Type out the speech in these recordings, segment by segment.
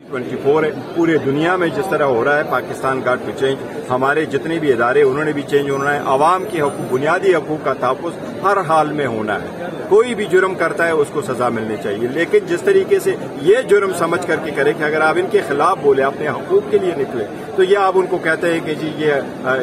24 है। पूरे दुनिया में जिस तरह हो रहा है पाकिस्तान गॉट टू चेंज। हमारे जितने भी इदारे उन्होंने भी चेंज होना है। आवाम के हकूक, बुनियादी हकूक का तहफ़्फ़ुज़ हर हाल में होना है। कोई भी जुर्म करता है उसको सजा मिलनी चाहिए, लेकिन जिस तरीके से ये जुर्म समझ करके करे कि अगर आप इनके खिलाफ बोले, अपने हकूक के लिए निकले, तो ये आप उनको कहते हैं कि जी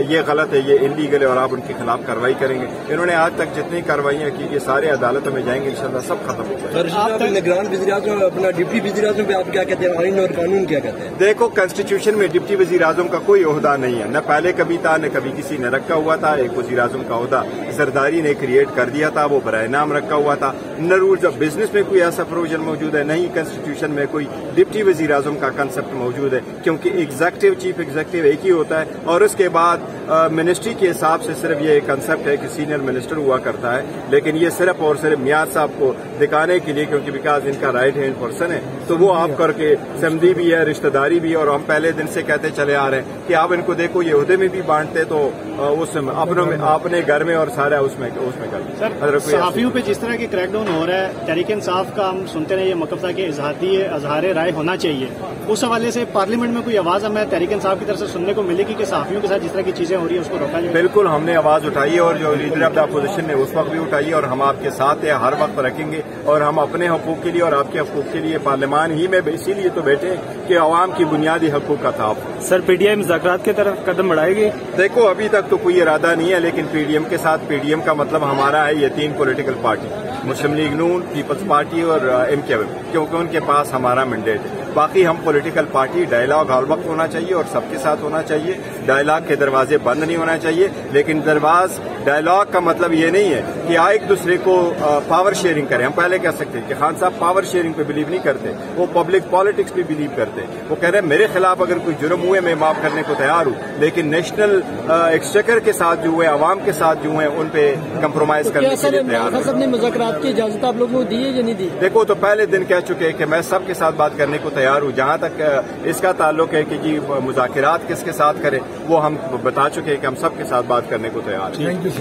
ये गलत है, ये इलीगल है और आप उनके खिलाफ कार्रवाई करेंगे। इन्होंने आज तक जितनी कार्रवाइयाँ की ये सारे अदालतों में जाएंगे, इंशाल्लाह सब खत्म हो जाएगा। निगरान वज़ीर-ए-आज़म, अपना डिप्टी वज़ीर-ए-आज़म पे आप क्या कहते हैं, आईन और कानून क्या कहते हैं? देखो, कॉन्स्टिट्यूशन में डिप्टी वज़ीर-ए-आज़म का कोई ओहदा नहीं है, न पहले कभी था न कभी किसी ने रखा हुआ था। एक वज़ीर-ए-आज़म का ओहदा जरदारी ने क्रिएट कर दिया था, वो बराए नाम रखा हुआ था। न रूल्स ऑफ बिजनेस में कोई ऐसा प्रोविजन मौजूद है, नहीं कॉन्स्टिट्यूशन में कोई डिप्टी वज़ीर-ए-आज़म का कंसेप्ट मौजूद है, क्योंकि एग्जीक्यूटिव, चीफ एग्जीक्यूटिव एक ही होता है। और उसके बाद मिनिस्ट्री के हिसाब से सिर्फ ये कंसेप्ट है कि सीनियर मिनिस्टर हुआ करता है, लेकिन ये सिर्फ और सिर्फ मियां साहब को दिखाने के लिए, क्योंकि बिकॉज इनका राइट हैंड पर्सन है, तो वो आप करके समधी भी है, रिश्तेदारी भी है। और हम पहले दिन से कहते चले आ रहे हैं कि आप इनको देखो, ये ओहदे में भी बांटते तो उस अपने घर में और सारा उसमें कर। सहाफियों पे जिस तरह के क्रैकडाउन हो रहा है, तहरीक इंसाफ का हम सुनते रहे, ये मकसद था कि इजहार राय होना चाहिए। उस हवाले से पार्लियामेंट में कोई आवाज हमें तहरीक इंसाफ की तरफ से सुनने को मिलेगी कि सहाफियों के साथ जिस तरह की चीजें हो रही है उसको रोका जाए? बिल्कुल, हमने आवाज उठाई है और जो लीडर ऑफ द अपोजिशन ने उस वक्त भी उठाई है, और हम आपके साथ है, हर वक्त रखेंगे। और हम अपने हकूक के लिए और आपके हकूक के लिए पार्लियामान ही में इसीलिए तो बैठे हैं कि अवाम की बुनियादी हकूक का तहफ़्फ़ुज़। सर, पीटीआई मुज़ाकरात की तरफ कदम बढ़ाएगी? देखो, अभी तक तो कोई इरादा नहीं है, लेकिन पीडीएम के साथ, पीडीएम का मतलब हमारा है ये 3 पॉलिटिकल पार्टी, मुस्लिम लीग नून, पीपल्स पार्टी और एमकेएम, क्योंकि उनके पास हमारा मैंडेट है। बाकी हम पॉलिटिकल पार्टी, डायलॉग हर वक्त होना चाहिए और सबके साथ होना चाहिए। डायलॉग के दरवाजे बंद नहीं होना चाहिए, लेकिन डायलॉग का मतलब ये नहीं है कि एक दूसरे को पावर शेयरिंग करें। हम पहले कह सकते हैं कि खान साहब पावर शेयरिंग पे बिलीव नहीं करते, वो पब्लिक पॉलिटिक्स पे बिलीव करते हैं। वो कह रहे हैं मेरे खिलाफ अगर कोई जुर्म हुए मैं माफ करने को तैयार हूँ, लेकिन नेशनल एक्सचेकर के साथ जो हुए, आवाम के साथ जो हुए, उन पे कंप्रोमाइज करने के लिए तैयार है। सबने मुज़ाकरात की इजाजत आप लोगों को दी है या नहीं दी? देखो, तो पहले दिन कह चुके हैं कि मैं सबके साथ बात करने को तैयार हूँ। जहां तक इसका ताल्लुक है कि जी मुज़ाकरात किसके साथ करें, वो हम बता चुके हैं कि हम सबके साथ बात करने को तैयार हैं।